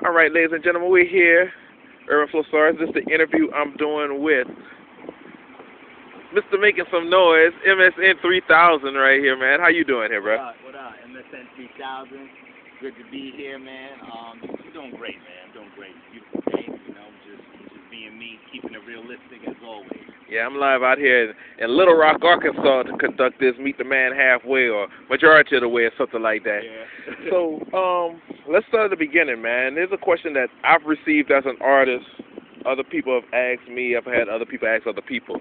All right, ladies and gentlemen, we're here. Urban Flosarus. This is the interview I'm doing with Mr. Making Some Noise, MSN 3000 right here, man. How you doing here, bro? What up? MSN 3000. Good to be here, man. I'm doing great, man. I'm doing great. Beautiful day, just being me, keeping it realistic as always. Yeah, I'm live out here in Little Rock, Arkansas to conduct this Meet the Man Halfway or majority of the way or something like that. Yeah. So, let's start at the beginning, man. There's a question that I've received as an artist. Other people have asked me. I've had other people ask other people.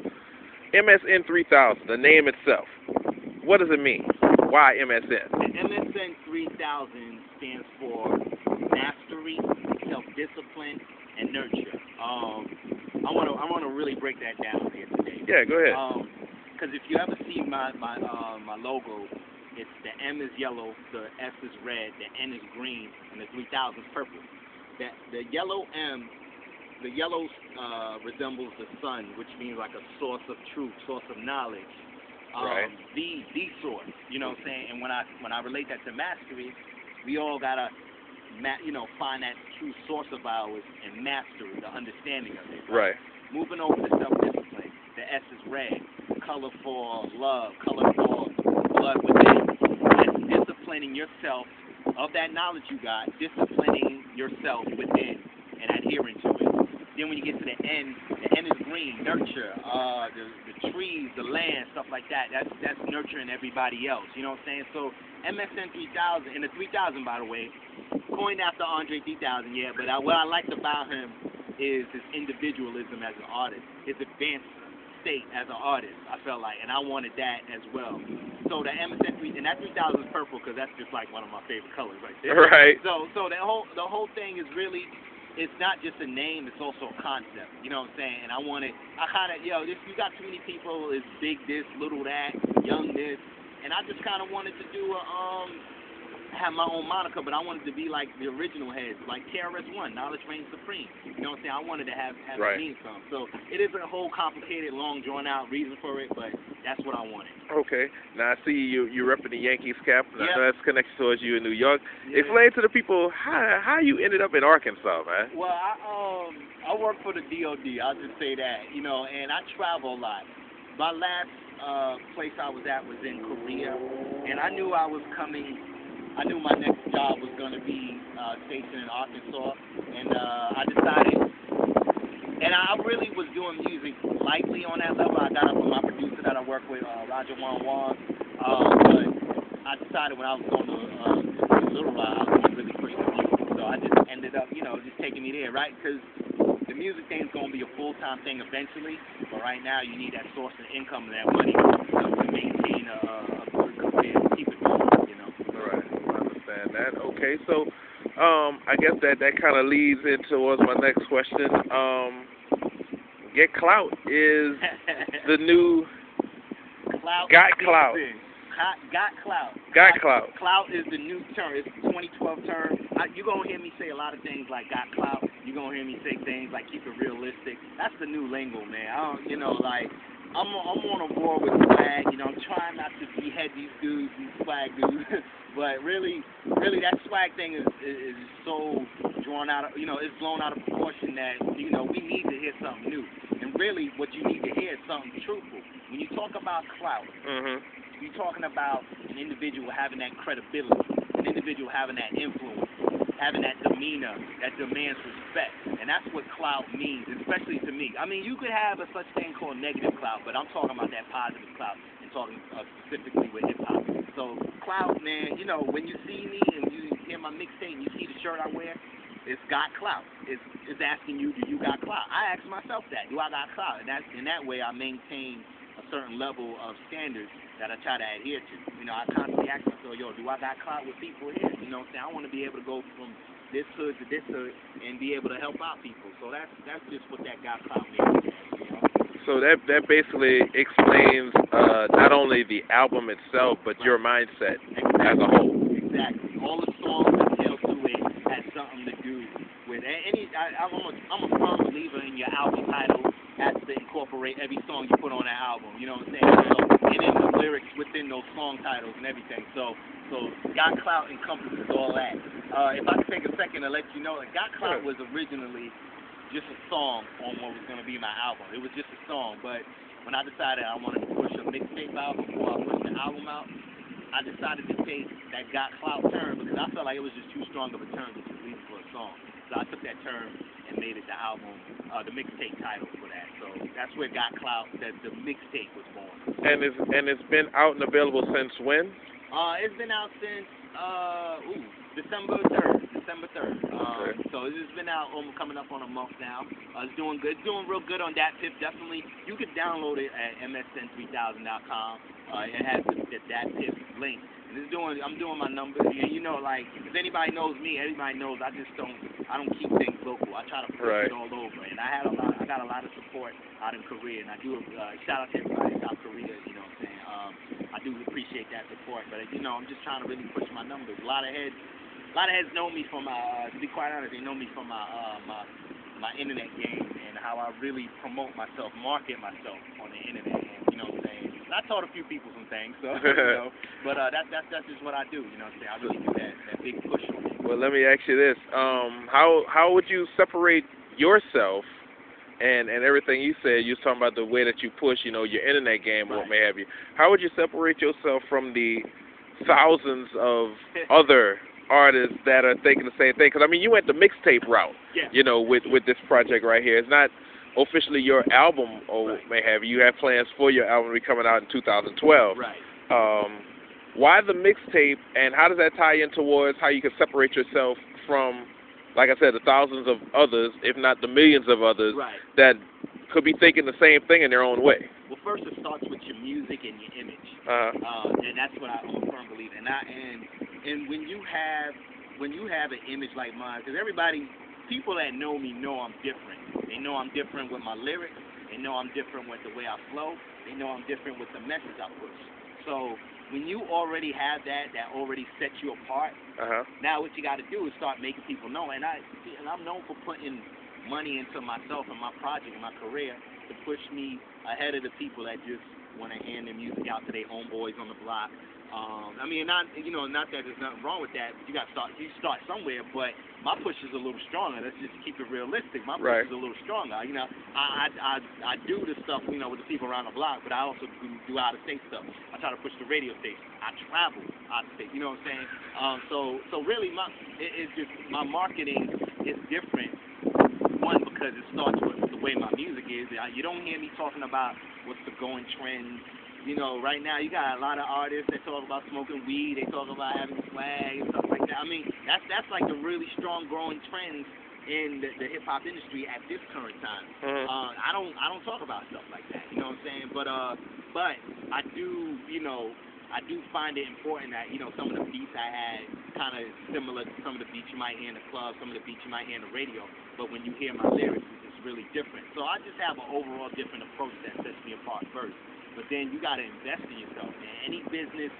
MSN 3000, the name itself. What does it mean? Why MSN? MSN 3000 stands for mastery, self-discipline, and nurture. I want to really break that down here today. Yeah, go ahead. Because if you ever see my logo, it's the M is yellow, the S is red, the N is green, and the 3000 is purple. The yellow M, the yellow resembles the sun, which means like a source of truth, source of knowledge. Right. The source. You know what I'm saying? And when I relate that to mastery, we all gotta find that true source of ours and master the understanding of it. Right. Moving over to self-discipline, the S is red, color for love, color for blood within. That's disciplining yourself of that knowledge you got, disciplining yourself within and adhering to it. Then when you get to the N is green, nurture, the trees, the land, stuff like that. That's nurturing everybody else. You know what I'm saying? So MSN 3000, and the 3000, by the way, coined after Andre 3000, yeah. But what I liked about him is his individualism as an artist, his advanced state as an artist. I felt like, and I wanted that as well. So the MSN 3000, and that 3000 is purple because that's just like one of my favorite colors right there. Right. So the whole thing is really. It's not just a name, it's also a concept. You know what I'm saying? And you got too many people, it's big this, little that, young this. And I just kind of wanted to do have my own moniker, but I wanted to be like the original heads, like KRS-One, Knowledge Reigns Supreme. You know what I'm saying? I wanted to have right. it mean something. So it is a whole complicated, long, drawn-out reason for it, but that's what I wanted. Okay. Now I see you repping the Yankees cap. Yep. I know that's connected towards you in New York. Yeah. Explain to the people how you ended up in Arkansas, man. Well, I work for the DOD. I'll just say that, and I travel a lot. My last place I was at was in Korea, and I knew I knew my next job was going to be stationed in Arkansas, and I decided, and I really was doing music lightly on that level. I got up with my producer that I work with, Roger Wan, but I decided when I was going to Little Rock, I was going to really push the music, so I just ended up, just taking me there, right? Because the music thing is going to be a full-time thing eventually, but right now you need that source of income and that money to maintain a good career, keep it going, Right. That. Okay, so I guess that kind of leads in towards my next question. Get clout is the new clout. Got clout. Got clout. Got clout. Clout is the new term. It's a 2012 term. You're going to hear me say a lot of things like got clout. You're going to hear me say things like keep it realistic. That's the new lingo, man. I'm on a war with swag. I'm trying not to behead these dudes, these swag dudes. But really that swag thing is so drawn out of, it's blown out of proportion that, we need to hear something new. And really what you need to hear is something truthful. When you talk about clout, you're talking about an individual having that credibility, an individual having that influence, having that demeanor that demands respect. And that's what clout means, especially to me. I mean, you could have a such thing called negative clout, but I'm talking about that positive clout and talking specifically with hip-hop. So clout, man, when you see me and you hear my mixtape and you see the shirt I wear, it's got clout. It's asking you, do you got clout? I ask myself that, do I got clout? And in that way I maintain a certain level of standards that I try to adhere to. I constantly ask myself, do I got clout with people here? You know what I'm saying? I want to be able to go from this hood to this hood and be able to help out people. So that's just what that got clout means. So that basically explains not only the album itself, but your mindset as a whole. Exactly. All the songs that tell to it has something something to do with any. I'm a firm believer in your album title has to incorporate every song you put on that album. You know what I'm saying? So, and then the lyrics within those song titles and everything. So Got Clout encompasses all that. If I could take a second to let you know, Got Clout was originally just a song on what was going to be my album. It was just a song, but when I decided I wanted to push a mixtape out before I pushed the album out, I decided to take that Got Clout term because I felt like it was just too strong of a term to just leave for a song. So I took that term and made it the album, the mixtape title for that. So that's where Got Clout, that the mixtape was born. And it's been out and available since when? It's been out since December 3rd. So it's been out coming up on a month now. It's doing good. It's doing real good on that tip. Definitely, you can download it at MSN3000.com. It has the that tip link. And I'm doing my numbers. And you know, like if anybody knows me, everybody knows I don't keep things local. I try to push it all over. And I got a lot of support out in Korea. And I do shout out to everybody in South Korea. You know what I'm saying? I do appreciate that support. But you know, I'm just trying to really push my numbers. A lot of heads know me from to be quite honest, they know me from my internet game and how I really promote myself, market myself on the internet. And, you know what I'm saying? And I taught a few people some things, so you know. But that's just what I do. You know what I'm saying? I really do that big push on it. Well, let me ask you this: how would you separate yourself and everything you said? You was talking about the way that you push, you know, your internet game, or what may have you. How would you separate yourself from the thousands of other artists that are thinking the same thing? Because I mean, you went the mixtape route, you know, with this project right here. It's not officially your album, or what may have you. You have plans for your album to be coming out in 2012. Right. Why the mixtape, and how does that tie in towards how you can separate yourself from, like I said, the thousands of others, if not the millions of others, that could be thinking the same thing in their own way? Well, first it starts with your music and your image, and that's what I'm a firm believer in. And when you have an image like mine, because people that know me know I'm different. They know I'm different with my lyrics. They know I'm different with the way I flow. They know I'm different with the message I push. So when you already have that already sets you apart, now what you got to do is start making people know. And I'm known for putting money into myself and my project and my career to push me ahead of the people that just want to hand their music out to their homeboys on the block. I mean, not that there's nothing wrong with that. You start somewhere, but my push is a little stronger. Let's just keep it realistic. My push is a little stronger. You know, I do the stuff, you know, with the people around the block, but I also do out of state stuff. I try to push the radio station. I travel out of state. You know what I'm saying? So really, it's just my marketing is different. One, because it starts with the way my music is. You don't hear me talking about what's the going trends. You know, right now you got a lot of artists that talk about smoking weed. They talk about having swag and stuff like that. I mean, that's like the really strong growing trends in the hip hop industry at this current time. I don't talk about stuff like that. You know what I'm saying? But I do, you know, I do find it important that, you know, some of the beats I had kind of similar to some of the beats you might hear in the club, some of the beats you might hear in the radio. But when you hear my lyrics, it's just really different. So I just have an overall different approach that sets me apart first. But then you got to invest in yourself, man. Any business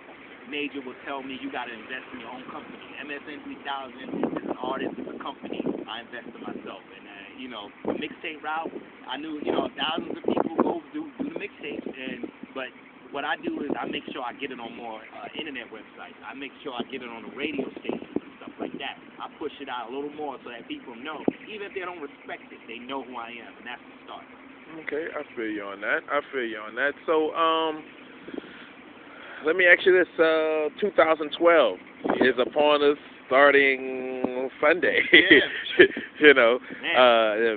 major will tell me you got to invest in your own company. MSN 3000 is an artist, it's a company. I invest in myself. And, you know, the mixtape route, I knew, you know, thousands of people go do the mixtapes. But what I do is I make sure I get it on more internet websites. I make sure I get it on the radio stations and stuff like that. I push it out a little more so that people know. Even if they don't respect it, they know who I am. And that's the start. Okay, I feel you on that. So, let me ask you this. 2012 is upon us, starting Sunday. Yeah. You know,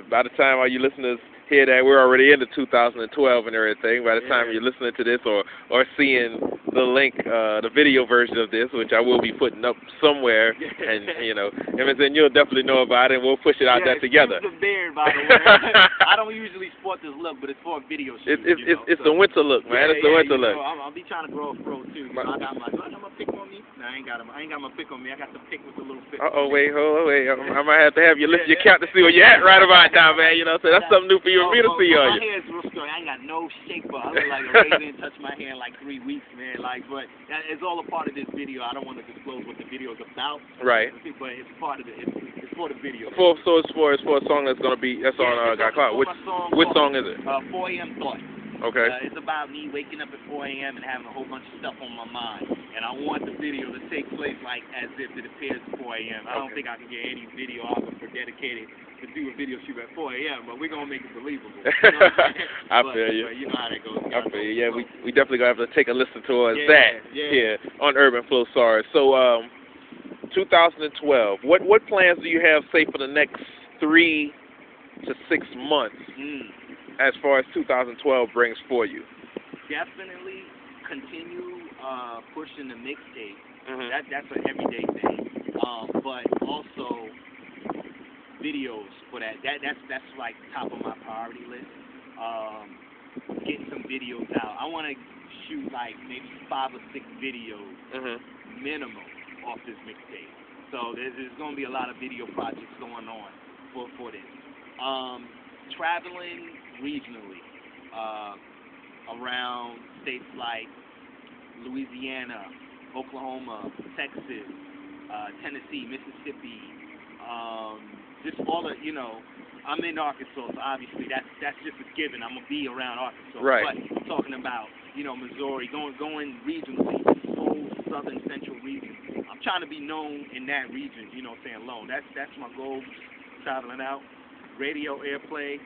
by the time all you listeners hear that, we're already into 2012 and everything. By the time you're listening to this or seeing the link, the video version of this, which I will be putting up somewhere, and, you know, MSN, you'll definitely know about it, and we'll push it out there together. It's the beard, by the way. I don't usually sport this look, but it's for a video shoot. It's the winter look, man. It's the winter look. I'll be trying to grow a fro, too. I got my pick on me. No, I ain't got my pick on me. I got the pick with the little pick. Wait. I might have to have you lift your cap to see where you're at right about now, man. You know, so that's something new for you and me to see on you. My hair is real strong. I ain't got no shape, but I look like a raisin. Touch my hair in like 3 weeks, man. Like, but it's all a part of this video. I don't want to disclose what the video is about. Right. But it's part of it. It's for the video. So it's for a song that's on Got Clout. Which song is it? 4 a.m. Thought. Okay. It's about me waking up at 4 a.m. and having a whole bunch of stuff on my mind, and I want the video to take place like as if it appears at 4 a.m. I don't think I can get any videographer dedicated to do a video shoot at 4 a.m., but we're gonna make it believable. You know what I'm saying? I feel you. But you know how that goes. I feel you. Yeah, we definitely gonna have to take a listen towards that here on Urban Flosarus. So 2012. What plans do you have, say, for the next 3 to 6 months? As far as 2012 brings for you? Definitely continue pushing the mixtape. That's an everyday thing. But also videos for that. That's like top of my priority list. Getting some videos out. I want to shoot like maybe 5 or 6 videos minimum off this mixtape. So there's going to be a lot of video projects going on for this. Traveling regionally around states like Louisiana, Oklahoma, Texas, Tennessee, Mississippi, just all the, I'm in Arkansas, so obviously that's just a given. I'm gonna be around Arkansas. Right. But I'm talking about, Missouri, going regionally, this whole southern central region. I'm trying to be known in that region, alone. That's my goal, traveling out. Radio airplay,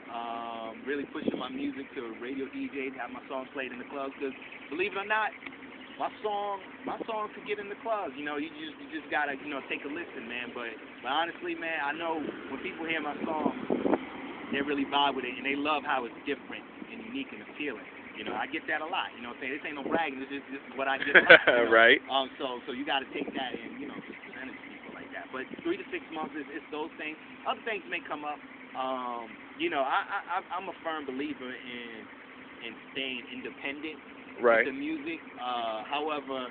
really pushing my music to radio DJs, have my songs played in the clubs. Because believe it or not, my song could get in the clubs. You just gotta take a listen, man. But honestly, man, I know when people hear my song, they really vibe with it and they love how it's different and unique and appealing. I get that a lot. This ain't no bragging. This is what I get a lot. Right. So you gotta take that and just present it to people like that. But 3 to 6 months is those things. Other things may come up. I'm a firm believer in staying independent with the music. However,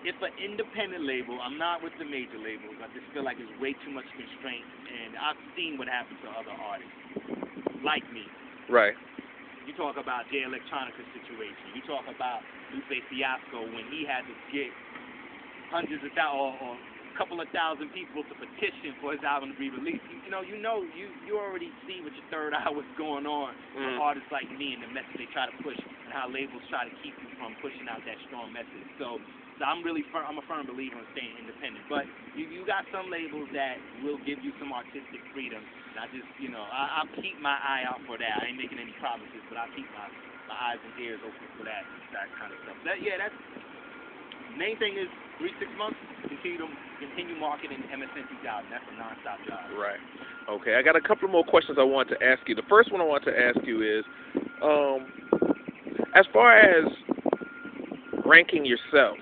if an independent label, I'm not with the major labels. I just feel like there's way too much constraint, and I've seen what happens to other artists like me. Right. You talk about Jay Electronica's situation. You talk about Lupe Fiasco when he had to get hundreds of thousands or a couple of thousand people to petition for his album to be released. You already see what your third eye was going on with artists like me and the message they try to push and how labels try to keep you from pushing out that strong message. So I'm a firm believer in staying independent. But you got some labels that will give you some artistic freedom. And I just, I'll keep my eye out for that. I ain't making any promises, but I'll keep my eyes and ears open for that kind of stuff. That's main thing is 3-6 months, continue marketing MSN 2000. That's a non-stop job. Right. Okay, I got a couple more questions I want to ask you. The first one I want to ask you is, as far as ranking yourself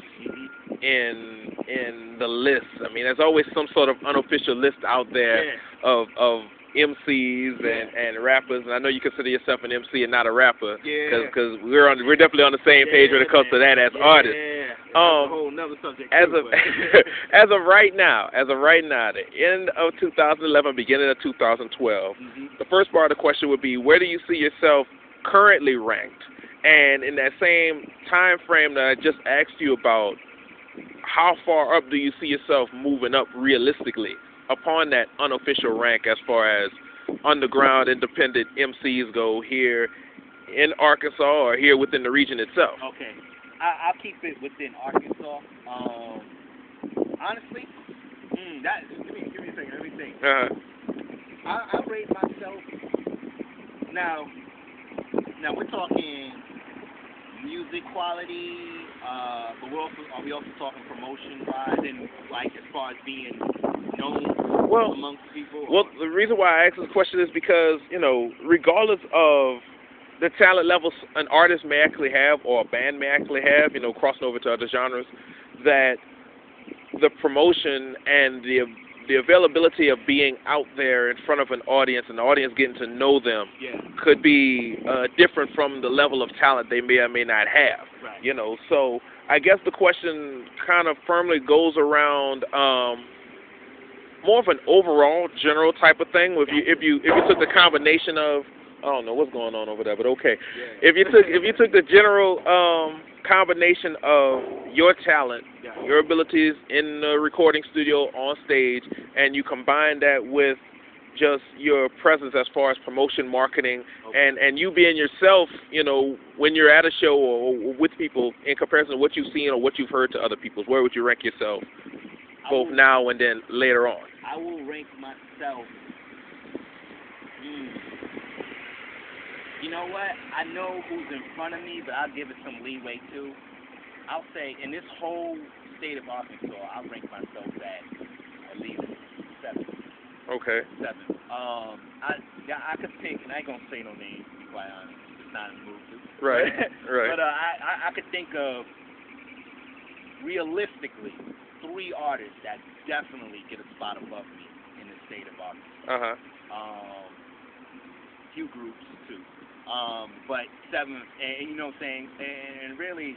in the list, I mean, there's always some sort of unofficial list out there of MCs and rappers, and I know you consider yourself an MC and not a rapper, because we're definitely on the same page when it comes to that as artists. That's a whole nother subject. As of right now, the end of 2011, beginning of 2012, the first part of the question would be, where do you see yourself currently ranked? And in that same time frame that I just asked you about, how far up do you see yourself moving up realistically upon that unofficial rank as far as underground independent MCs go here in Arkansas or here within the region itself? Okay. I'll keep it within Arkansas. Honestly, give me a second. Let me think. I rate myself now we're talking music quality, but are we also talking promotion-wise and like as far as being known amongst people? Well, the reason why I ask this question is because, regardless of the talent levels an artist may actually have or a band may actually have, crossing over to other genres, that the promotion and the availability of being out there in front of an audience and the audience getting to know them could be different from the level of talent they may or may not have. Right. So I guess the question kind of firmly goes around more of an overall general type of thing. If you took the combination of, I don't know what's going on over there, but okay. If you took the general combination of your talent, Yeah. your abilities in the recording studio, on stage, and you combine that with just your presence as far as promotion, marketing, Okay. and you being yourself, you know, when you're at a show or with people, in comparison to what you've seen or what you've heard to other people, where would you rank yourself, both now and then later on? I will rank myself. You know what? I know who's in front of me, but I'll give it some leeway too. I'll say in this whole state of Arkansas, I'll rank myself at least 7. Okay. 7. I could think, and I ain't gonna say no names, to be quite honest. It's not in the mood to. Right. Right. But I could think of realistically 3 artists that definitely get a spot above me in the state of Arkansas. Few groups too. But 7, and you know what I'm saying, and really,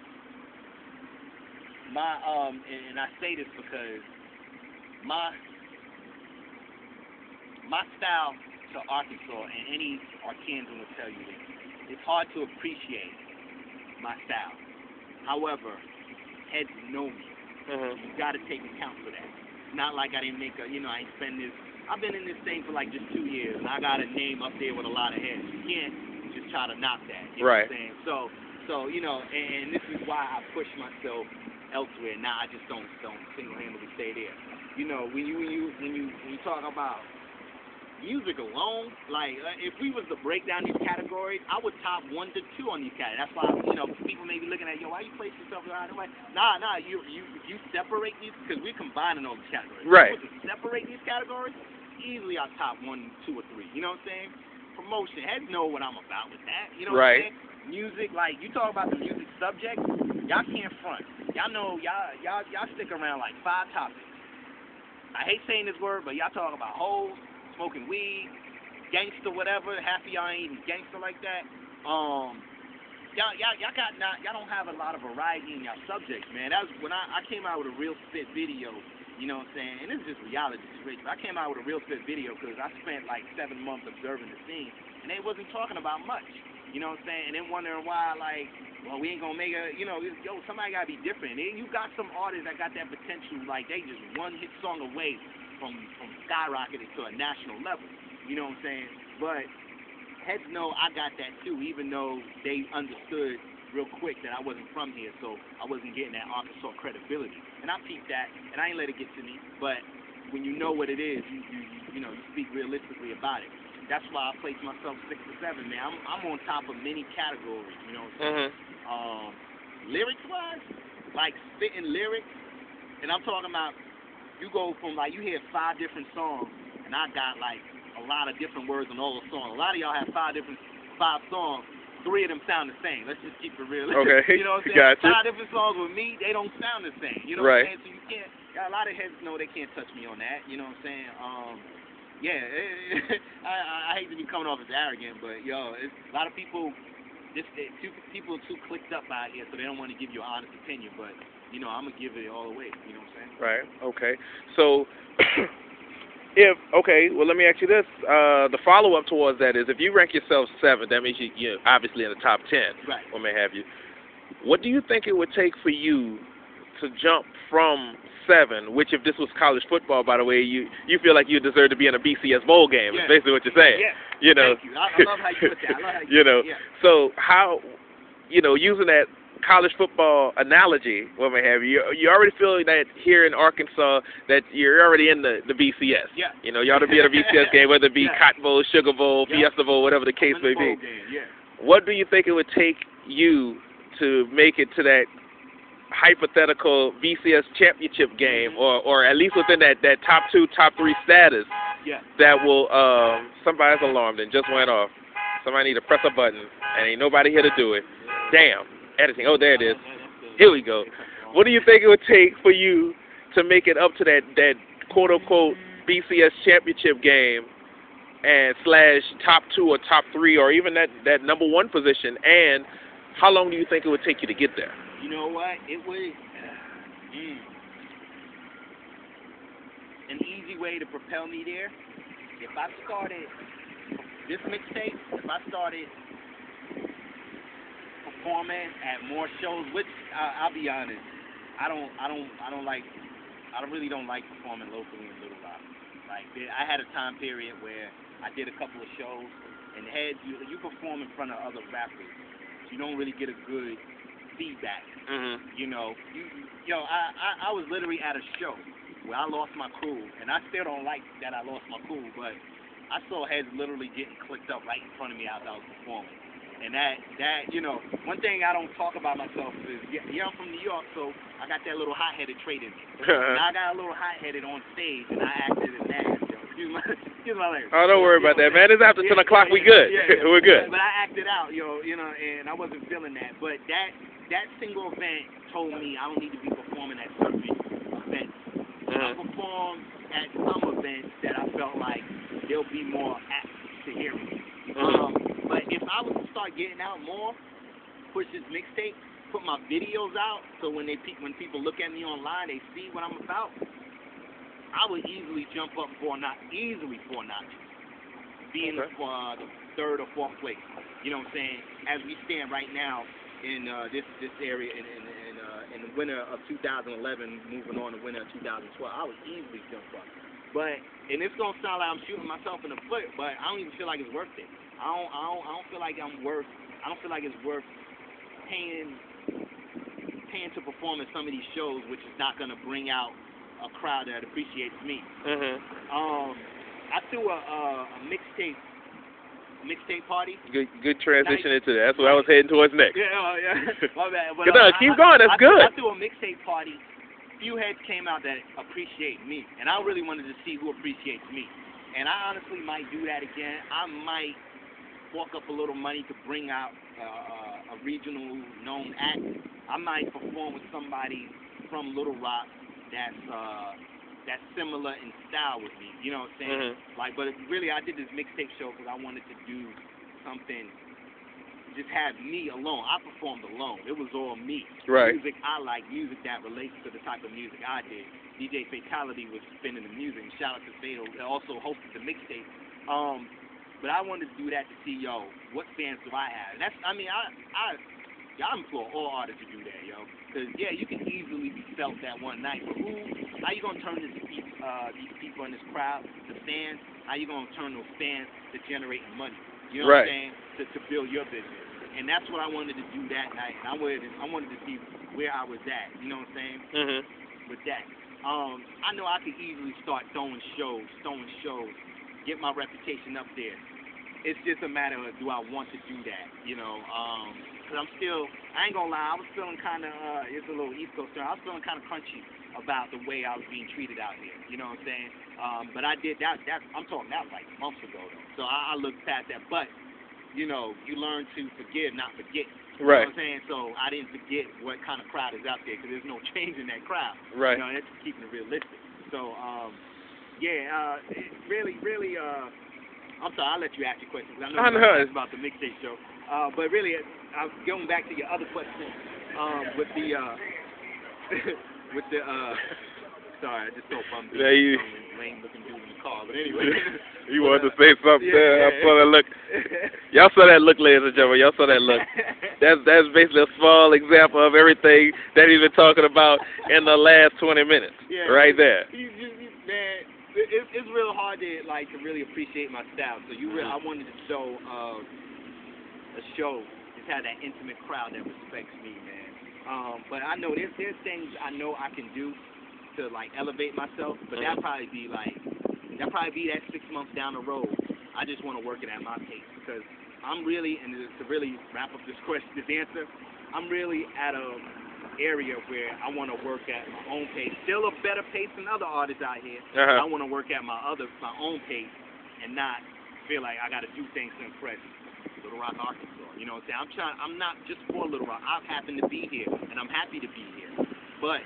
my and I say this because my style to Arkansas, and any Arkansan will tell you this, it's hard to appreciate my style. However, heads know me. You got to take account for that. It's not like I didn't make a, you know, I ain't spend this. I've been in this thing for like just 2 years, and I got a name up there with a lot of heads. You can't just try to knock that. You know what I'm saying? So you know, and this is why I push myself elsewhere. Now I just don't single-handedly stay there. You know, when you talk about music alone, like if we was to break down these categories, I would top 1 to 2 on these categories. That's why, you know, people may be looking at, yo, why you place yourself behind? I'm like, nah, you separate these, because we're combining all these categories. Right. If we was to separate these categories, easily I'll top 1, 2, or 3. You know what I'm saying? Promotion, heads know what I'm about with that. You know what I'm saying? Music, like you talk about the music subject, y'all can't front. Y'all know y'all stick around like 5 topics. I hate saying this word, but y'all talk about hoes, smoking weed, gangster, whatever. Half of y'all ain't even gangster like that. Y'all don't have a lot of variety in y'all subjects, man. That was when I came out with a real spit video. You know what I'm saying? And this is just reality situation. I came out with a real spit video because I spent like 7 months observing the scene, and they wasn't talking about much. You know what I'm saying? And then wondering why, like, well, we ain't gonna make a, you know, yo, somebody gotta be different. And you got some artists that got that potential, like they just one hit song away from skyrocketing to a national level. You know what I'm saying? But heads know I got that too, even though they understood real quick that I wasn't from here, so I wasn't getting that Arkansas credibility. And I peeped that, and I ain't let it get to me. But when you know what it is, you know, you speak realistically about it. That's why I place myself 6 to 7, man. I'm on top of many categories, you know what I'm saying? Lyrics-wise, like spitting lyrics, and I'm talking about you go from, like, you hear 5 different songs, and I got, like, a lot of different words on all the songs. A lot of y'all have 5 songs. 3 of them sound the same. Let's just keep it real. Okay. You know what I'm saying? Gotcha. 5 different songs with me, they don't sound the same. You know what I'm saying? So you can't, a lot of heads know they can't touch me on that. You know what I'm saying? Yeah, I hate to be coming off as arrogant, but yo, it's a lot of people. People are too clicked up out here, so they don't want to give you an honest opinion. But you know, I'm gonna give it all away. You know what I'm saying? Right. Okay. So, well, let me ask you this. The follow-up towards that is, if you rank yourself 7, that means you're obviously in the top 10. Right. Or may have you. What do you think it would take for you to jump from 7, which if this was college football, by the way, you feel like you deserve to be in a BCS bowl game, is basically what you're saying. Yeah. You know. Thank you. I love how you put that. I love how you you know. Yeah. So how, you know, using that college football analogy, what may have you already feel that here in Arkansas that you're already in the BCS. Yeah. You know, you ought to be at a BCS game, whether it be Cotton Bowl, Sugar Bowl, Fiesta Bowl, whatever the case may be. Yeah. What do you think it would take you to make it to that hypothetical BCS championship game, or at least within that top 2, top 3 status, that will, somebody's alarm then just went off. Somebody need to press a button, and ain't nobody here to do it. Damn. Editing. Oh, there it is. Here we go. What do you think it would take for you to make it up to that quote-unquote BCS championship game and / top 2 or top 3 or even that number 1 position, and how long do you think it would take you to get there? You know what? It was an easy way to propel me there. If I started this mixtape, if I started performing at more shows, which I'll be honest, I really don't like performing locally in Little Rock. Like I had a time period where I did a couple of shows, and you perform in front of other rappers, you don't really get a good feedback. Mm-hmm. You know, I was literally at a show where I lost my cool, and I still don't like that I lost my cool, but I saw heads literally getting clicked up right in front of me as I was performing. And that you know, one thing I don't talk about myself is, yeah, I'm from New York, so I got that little hot-headed trait in me. And I got a little hot-headed on stage, and I acted an ass, yo. Excuse my language. Oh, don't worry about that, man. It's after 10 o'clock. We good. Yeah. We're good. But I acted out, and I wasn't feeling that. But that single event told me I don't need to be performing at certain events. I performed at some events that I felt like there'll be more apt to hear me. But if I was to start getting out more, push this mixtape, put my videos out, so when people look at me online, they see what I'm about, I would easily jump up four notches, be in the third or fourth place. You know what I'm saying? As we stand right now in this area in the winter of 2011, moving on to winter of 2012, I would easily jump up. And it's gonna sound like I'm shooting myself in the foot, but I don't even feel like it's worth it. I don't feel like it's worth paying to perform at some of these shows, which is not gonna bring out a crowd that appreciates me. I threw a mixtape party. Good transition into that. That's what I was heading towards next. Yeah. My bad. But, keep going. That's good. I threw a mixtape party. Few heads came out that appreciate me, and I really wanted to see who appreciates me. And I honestly might do that again. I might fork up a little money to bring out a regional known act. I might perform with somebody from Little Rock that's similar in style with me. You know what I'm saying? But really, I did this mixtape show because I wanted to do something. Just have me alone. I performed alone. It was all me. Right. Music I like, music that relates to the type of music I did. DJ Fatality was spinning the music. Shout out to Fatal. They also hosted the mixtape. But I wanted to do that to see, what fans do I have? And I implore all artists to do that, Because, you can easily be felt that one night. But how you going to turn these people in this crowd, the fans, how you going to turn those fans to generating money? You know what I'm saying? To build your business. And that's what I wanted to do that night. And I wanted to see where I was at. You know what I'm saying? With that. I know I could easily start throwing shows, get my reputation up there. It's just a matter of, do I want to do that, because I ain't gonna lie, I was feeling kind of, it's a little East Coast term, I was feeling kind of crunchy about the way I was being treated out here, you know what I'm saying? But I did, I'm talking, that was like months ago, though, so I looked past that, but, you learn to forgive, not forget. You know what I'm saying? So I didn't forget what kind of crowd is out there, because there's no change in that crowd. Right. That's keeping it realistic. So, really, I'm sorry, I'll let you ask your question, because I know it's about the mixtape show. But really, I'm going back to your other question with the sorry, I just so bummed out. Lame looking dude in the car, but anyway. You wanted to say something there. I saw that look. Y'all saw that look, ladies and gentlemen. Y'all saw that look. That's basically a small example of everything that he's been talking about in the last 20 minutes. Right there. Man, it's real hard to really appreciate my style. So I wanted to show a show that's had that intimate crowd that respects me, man. But I know there's things I know I can do to elevate myself, but that'll probably be that 6 months down the road. I just want to work it at my pace, because I'm really, and to really wrap up this answer, I'm really at a area where I want to work at my own pace, still a better pace than other artists out here. I want to work at my own pace and not feel like I got to do things to impress Little Rock, Arkansas. You know what I'm saying? I'm not just for Little Rock. I happen to be here, and I'm happy to be here. But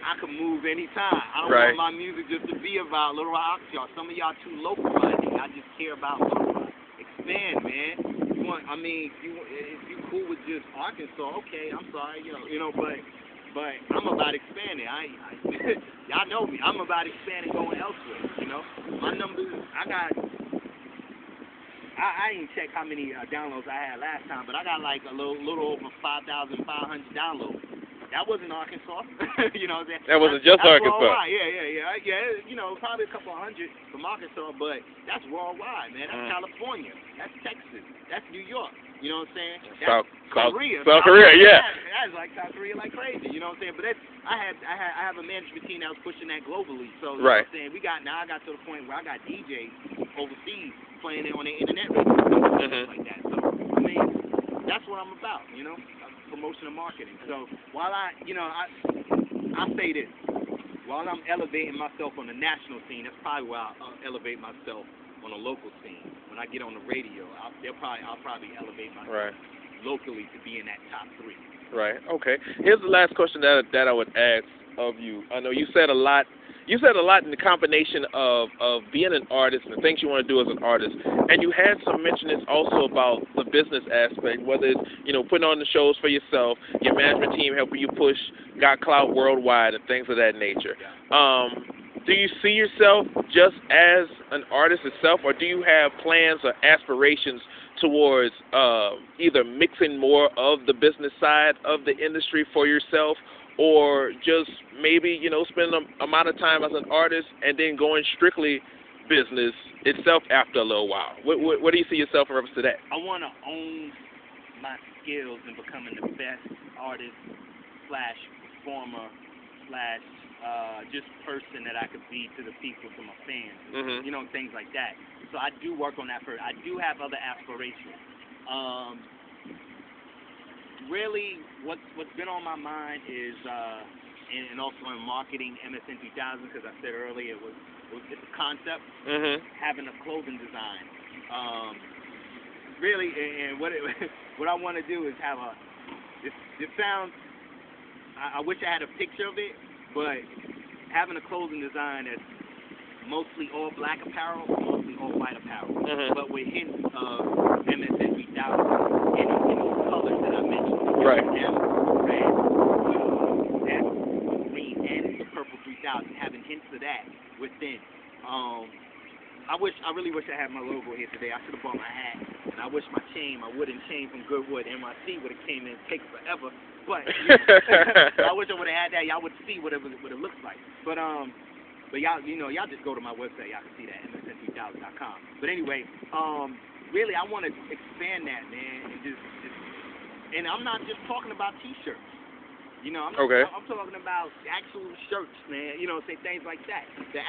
I can move anytime. I don't want my music just to be about Little Rock, Arkansas. Some of y'all too local, I think. I just care about Little Rock. Expand, man. If you cool with just Arkansas, okay, I'm sorry, but I'm about expanding. Y'all know me. I'm about expanding, going elsewhere. My numbers, I I didn't check how many downloads I had last time, but I got like a little over 5,500 downloads. That wasn't Arkansas. You know what I'm saying? That wasn't just that's Arkansas. Worldwide. Yeah. You know, probably a couple of hundred from Arkansas, but that's worldwide, man. That's California. That's Texas. That's New York. You know what I'm saying? That's South Korea. South Korea, yeah. That's like South Korea like crazy. You know what I'm saying? But I have a management team that was pushing that globally. So you know what I'm saying? I got to the point where I got DJs overseas playing it on the internet radio stuff like that. So I mean, that's what I'm about. You know, promotion and marketing. So while I say this, while I'm elevating myself on the national scene, that's probably where I'll elevate myself on a local scene. When I get on the radio, I'll probably elevate myself locally to be in that top 3. Right. Okay. Here's the last question that I would ask of you. I know you said a lot. You said a lot in the combination of being an artist and the things you want to do as an artist, and you had some mentionings also about the business aspect, whether it's putting on the shows for yourself, your management team helping you push Got Clout worldwide, and things of that nature. Do you see yourself just as an artist itself, or do you have plans or aspirations towards either mixing more of the business side of the industry for yourself, or just maybe, spending an amount of time as an artist and then going strictly business itself after a little while? What do you see yourself in reference to that? I want to own my skills in becoming the best artist / performer / just person that I could be to the people, to my fans, things like that. So I do work on that first. I do have other aspirations. Really, what's been on my mind is, and also in marketing, MSN 2000, because I said earlier it's a concept, having a clothing design. Really, and what I want to do is have this sounds, I wish I had a picture of it, but having a clothing design that's mostly all black apparel, mostly all white apparel, but with hints of MSN 3000 in those colors that I mentioned. Right. Red, that green, and the purple 3000, having hints of that within. I really wish I had my logo here today. I should have bought my hat, and I wish my chain, my wooden chain from Goodwood NYC would have came in. Take forever, but I wish I would have had that. Y'all would see what it looks like. But y'all, y'all just go to my website. Y'all can see that MSN3000.com. But anyway, really, I want to expand that, man, and just and I'm not just talking about T-shirts. I'm talking about actual shirts, man. Say things like that. The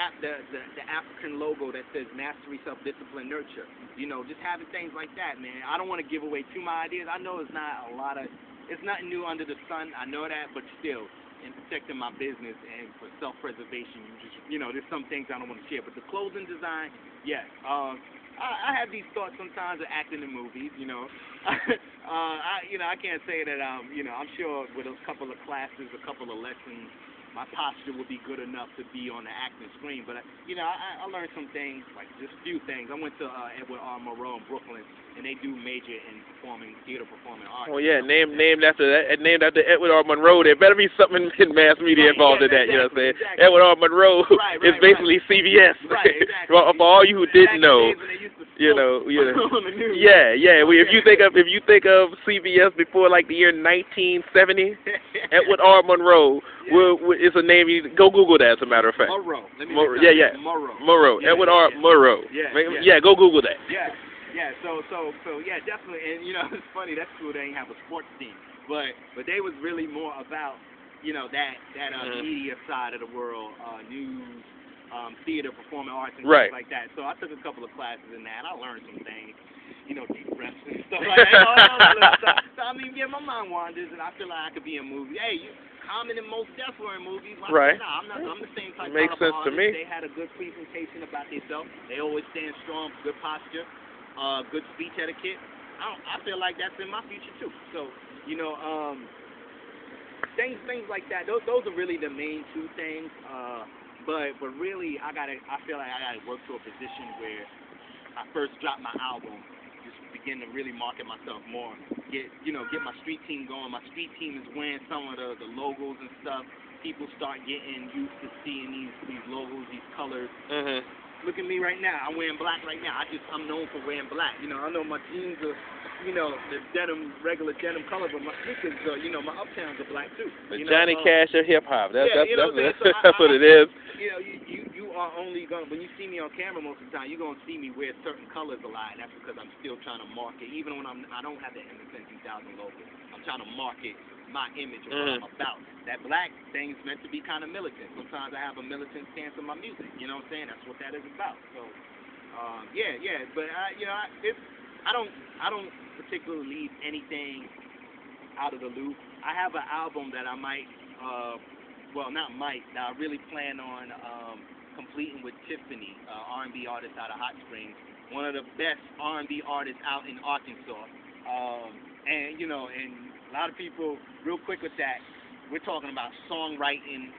African logo that says Mastery, Self-Discipline, Nurture. Just having things like that, man. I don't want to give away too many ideas. I know it's nothing new under the sun. I know that, but still, in protecting my business and for self-preservation, there's some things I don't want to share. But the clothing design, yes. I have these thoughts sometimes of acting in movies, I can't say that, I'm sure with a couple of classes, a couple of lessons, my posture would be good enough to be on the acting screen. But, I learned some things, like just a few things. I went to Edward R. Murrow in Brooklyn, and they do major in theater performing arts. Oh, yeah, named after Edward R. Murrow. There better be something in mass media involved in that, you know what I'm saying? Exactly. Edward R. Murrow is basically CBS. Right, exactly. For all you who didn't know. Yeah. If you think of CBS before like the year 1970, Edward R. Murrow is a name. Go Google that. As a matter of fact. Murrow. Murrow. Edward R. Murrow. Yeah. Go Google that. Yeah. So yeah, definitely. And it's funny. That's cool. They ain't have a sports team, but they was really more about that media side of the world, news. Theater, performing arts, and things like that. So I took a couple of classes in that. I learned some things, deep breaths and stuff like that. All that little stuff. So I mean, my mind wanders, and I feel like I could be in a movie. Hey, Common and Most Def were in movies. Right. I'm the same type Makes of sense artist. to me. They had a good presentation about themselves. They always stand strong, good posture, good speech etiquette. I feel like that's in my future too. So things like that. Those are really the main two things. But really, I feel like I gotta work to a position where I first drop my album, just begin to really market myself more, get my street team going. My street team is wearing some of the logos and stuff. People start getting used to seeing these logos, these colors. look at me right now. I'm wearing black right now. I'm known for wearing black. You know, I know my jeans are, you know, the denim, regular denim color, but my sneakers are, you know, my uptowns are black too. You know, Johnny Cash of hip hop. That's so what it is. You know, you are only going, when you see me on camera most of the time, you're gonna see me wear certain colors a lot. That's because I'm still trying to market, even when I don't have the MSN 2000 logo. I'm trying to market my image of what I'm about. That black thing's meant to be kind of militant. Sometimes I have a militant stance in my music. You know what I'm saying? That's what that is about. So, yeah. But you know, I don't particularly leave anything out of the loop. I have an album that I might, that I really plan on completing with Tiffany, R&B artist out of Hot Springs, one of the best R&B artists out in Arkansas. And you know, and a lot of people, real quick with that, we're talking about songwriting,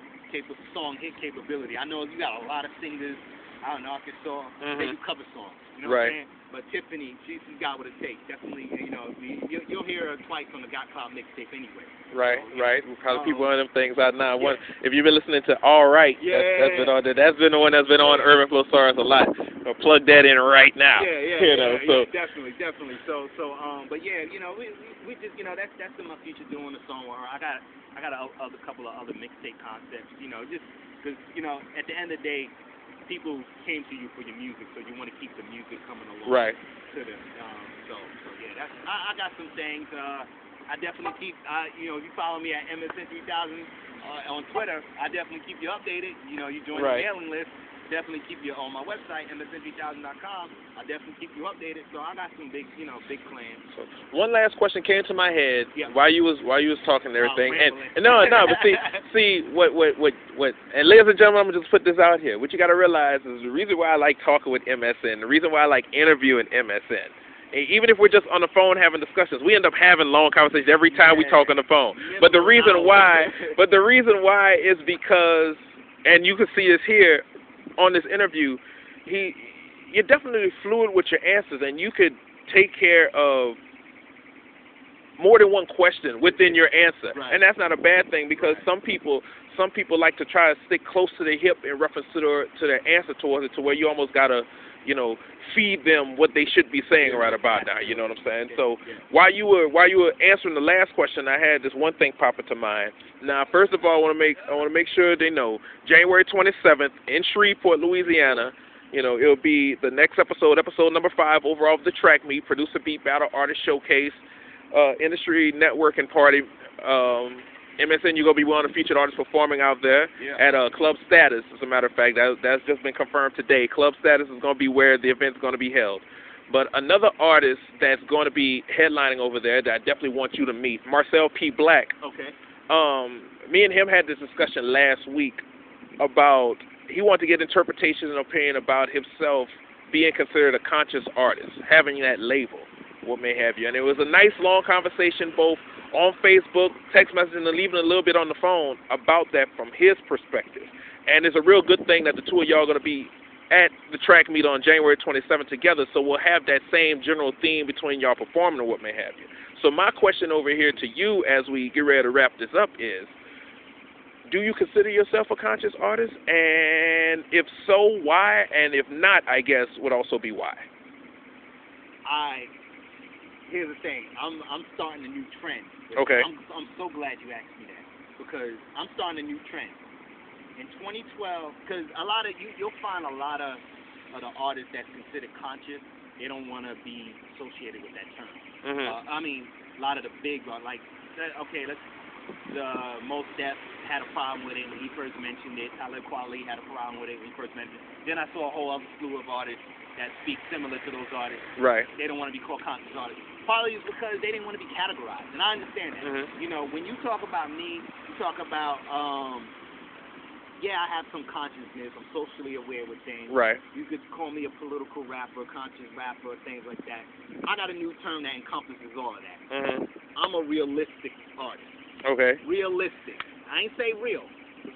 song hit capability. I know you got a lot of singers out in Arkansas. They do cover songs. You know what I'm saying? But Tiffany, she's got what it takes. Definitely, you know, you'll hear her twice on the Got Cloud mixtape anyway. Right. Probably people one of them things out now. Yeah. If you've been listening to All Right, that's been on there. That's been the one that's been on Urban Flosarus a lot. I'll plug that in right now. Definitely. So, but yeah, you know, we just, you know, that's in my future doing the song with her. I got a couple of other mixtape concepts, you know, just because, you know, at the end of the day, people came to you for your music, so you want to keep the music coming along to them. So yeah, I got some things. I definitely keep, you know, if you follow me at MSN 3000 on Twitter, I definitely keep you updated. You know, you join the mailing list. Definitely keep you on my website, MSN3000.com. I definitely keep you updated. So I got some big plans. So one last question came to my head while you was talking and everything. And no, but see what and ladies and gentlemen, I'm gonna just put this out here. What you gotta realize is the reason why I like talking with MSN, the reason why I like interviewing MSN. Even if we're just on the phone having discussions, we end up having long conversations every time we talk on the phone. But the reason why is because, and you can see this here on this interview, you're definitely fluid with your answers, and you could take care of more than one question within your answer. And that's not a bad thing, because some people like to try to stick close to the hip in reference to their answer towards it, to where you almost gotta, you know, feed them what they should be saying right about now. You know what I'm saying? So while you were answering the last question, I had this one thing pop into mind. Now, first of all, I want to make sure they know January 27th in Shreveport, Louisiana. You know, it'll be the next episode number 5 overall of the track meet, Producer Beat Battle Artist Showcase, Industry Networking Party. MSN, you're going to be one of the featured artists performing out there at Club Status. As a matter of fact, that's just been confirmed today. Club Status is going to be where the event's going to be held. But another artist that's going to be headlining over there that I definitely want you to meet, Marcel P. Black. Okay. Me and him had this discussion last week about he wanted to get interpretation and opinion about himself being considered a conscious artist, having that label, what may have you. And it was a nice long conversation, both on Facebook, text messaging, and even a little bit on the phone about that from his perspective. And it's a real good thing that the two of y'all are going to be at the track meet on January 27th together, so we'll have that same general theme between y'all performing or what may have you. So my question over here to you as we get ready to wrap this up is, do you consider yourself a conscious artist? And if so, why? And if not, I guess, would also be why. Here's the thing. I'm starting a new trend. Okay. I'm so glad you asked me that, because I'm starting a new trend. In 2012, because a lot of you'll find a lot of the artists that's considered conscious, they don't want to be associated with that term. I mean, a lot of the big ones, like, okay, the Mos Def had a problem with it when he first mentioned it. Talib Kweli had a problem with it when he first mentioned it. Then I saw a whole other slew of artists that speak similar to those artists. Right. They don't want to be called conscious artists. Partly it's because they didn't want to be categorized, and I understand that. You know, when you talk about me, you talk about, I have some consciousness. I'm socially aware with things. Right. You could call me a political rapper, conscious rapper, things like that. I got a new term that encompasses all of that. I'm a realistic artist. Okay. Realistic. I ain't say real.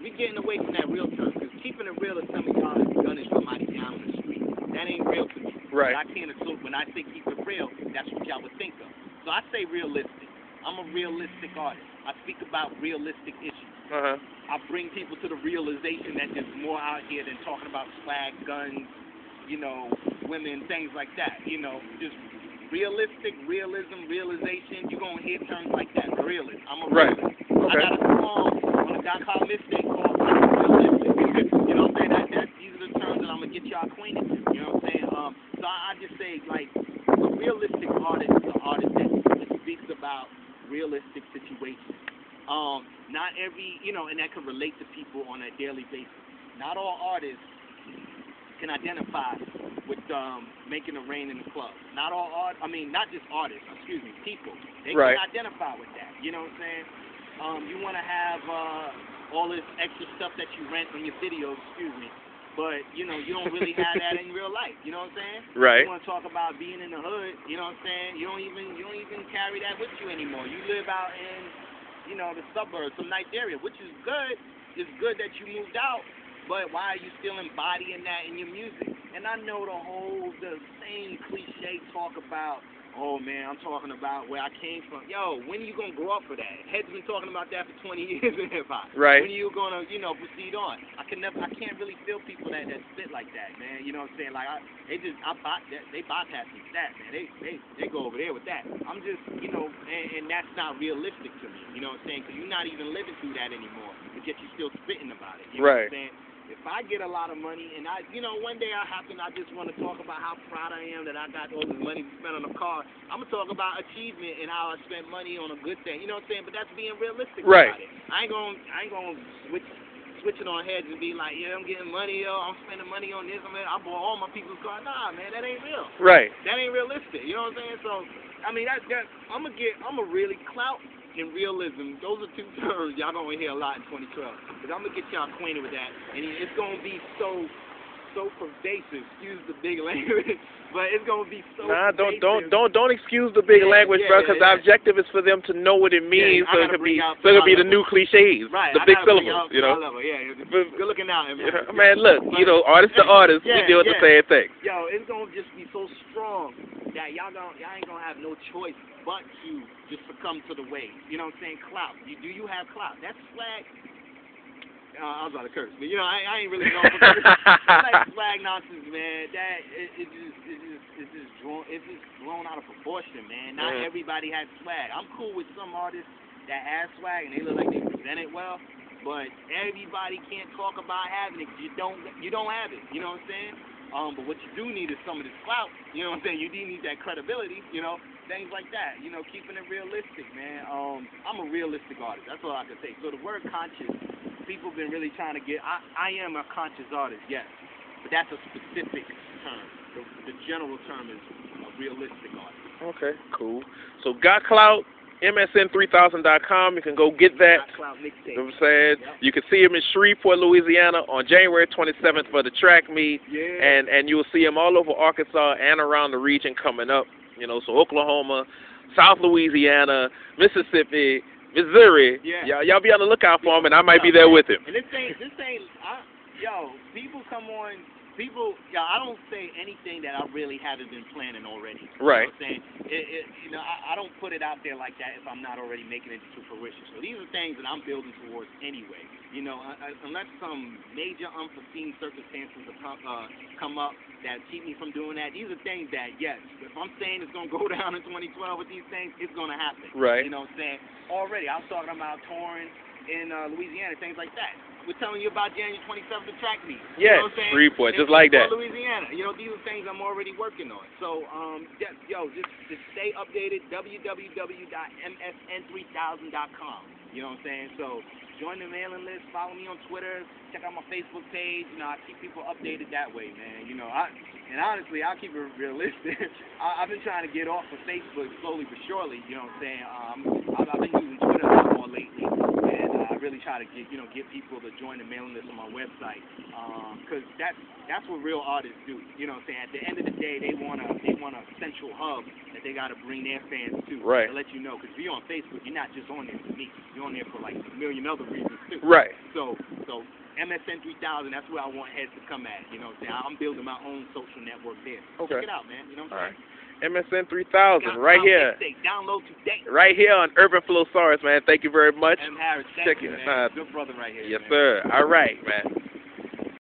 We're getting away from that real term, because keeping it real is something gunning somebody down in the street. That ain't real to me. Right. I can't assume, when I say keep it real, that's what y'all would think of. So I say realistic. I'm a realistic artist. I speak about realistic issues. I bring people to the realization that there's more out here than talking about swag, guns, you know, women, things like that. You know, just realistic, realism, realization. You're going to hear terms like that. Realist. I'm a realist. Okay. I got a song on a guy called Mystic called Realistic. You know what I'm saying? These are the terms that I'm going to get y'all acquainted to. You know what I'm saying? So I just say, like, a realistic artist is an artist that speaks about realistic situations. Not every, you know, and that can relate to people on a daily basis. Not all artists can identify with making it rain in the club. Not all not just artists, people. They can identify with that. You know what I'm saying? You want to have all this extra stuff that you rent on your videos, but you know you don't really have that in real life. You know what I'm saying? Right. You want to talk about being in the hood. You know what I'm saying? You don't even carry that with you anymore. You live out in, you know, the suburbs, some nice area, which is good. It's good that you moved out. But why are you still embodying that in your music? And I know the same cliche talk about, oh man, I'm talking about where I came from. Yo, when are you gonna grow up for that? Head's been talking about that for 20 years in hip hop. Right. When are you gonna, you know, proceed on? I can't really feel people that spit like that, man. You know what I'm saying? Like they bypass me with that, man. They go over there with that. I'm just, you know, and that's not realistic to me. You know what I'm saying? Because you're not even living through that anymore. But yet you're still spitting about it. You know what I'm saying? If I get a lot of money and one day I just want to talk about how proud I am that I got all this money to spend on a car. I'm going to talk about achievement and how I spent money on a good thing. You know what I'm saying? But that's being realistic about it. I ain't going to switch it on heads and be like, yeah, I'm getting money, yo, I'm spending money on this. I bought all my people's cars. Nah, man, that ain't real. Right. That ain't realistic. You know what I'm saying? So, I mean, I'm going to really clout and realism. Those are two terms y'all going to hear a lot in 2012. Because I'm going to get y'all acquainted with that. And it's going to be so pervasive, excuse the big language, but it's going to be so pervasive. Don't excuse the big language, bro, because the objective is for them to know what it means, so it could be the new cliches, the big syllables, you know. Good looking out, man. Man, look, you know, artist to artist, we deal with the same thing. Yo, it's going to just be so strong that y'all ain't going to have no choice but to just succumb to the wave. You know what I'm saying? Clout. Do you have clout? That's swag. I was about to curse, but you know, I ain't really going for that. Like swag nonsense, man. That it's just blown out of proportion, man. Not everybody has swag. I'm cool with some artists that have swag and they look like they present it well, but everybody can't talk about having it. You don't have it. You know what I'm saying? But what you do need is some of this clout. You know what I'm saying? You do need that credibility. You know, things like that. You know, keeping it realistic, man. I'm a realistic artist. That's all I can say. So the word conscious, people been really trying to get. I am a conscious artist, yes, but that's a specific term. The general term is a realistic artist. Okay, cool. So got clout. MSN3000.com. You can go get that. You know what I'm saying? Yep. You can see him in Shreveport, Louisiana on January 27th for the track meet. Yeah. And you will see him all over Arkansas and around the region coming up. You know, so Oklahoma, South Louisiana, Mississippi, Missouri. Yeah. Y'all be on the lookout for him, and I might be there with him. And this ain't people come on. I don't say anything that I really haven't been planning already. Right. You know what I'm saying? I don't put it out there like that if I'm not already making it to fruition. So these are things that I'm building towards anyway. You know, unless some major unforeseen circumstances come up that keep me from doing that, these are things that, yes, if I'm saying it's going to go down in 2012 with these things, it's going to happen. Right. You know what I'm saying? Already, I was talking about touring in Louisiana, things like that. We're telling you about January 27th, the track meet. Yeah, you know Shreveport, just like that. Louisiana. You know, these are things I'm already working on. So, just stay updated, www.msn3000.com. You know what I'm saying? So, join the mailing list, follow me on Twitter, check out my Facebook page. You know, I keep people updated that way, man. You know, and honestly, I'll keep it realistic. I've been trying to get off of Facebook slowly but surely, you know what I'm saying? I've been using Twitter a lot more lately. I really try to get people to join the mailing list on my website, because that's what real artists do. You know what I'm saying? At the end of the day, they want a central hub that they got to bring their fans to. Right. To let you know, because if you're on Facebook, you're not just on there for me. You're on there for like a million other reasons too. Right. So MSN 3000, that's where I want heads to come at. You know what I'm saying? I'm building my own social network there. Okay. Check it out, man. You know what I'm saying? MSN 3000, right here. Download today. Right here on Urban Flosarus, man. Thank you very much. M. Harris, check you, it man. out. Good brother right here. Yes, man. sir. All right, man.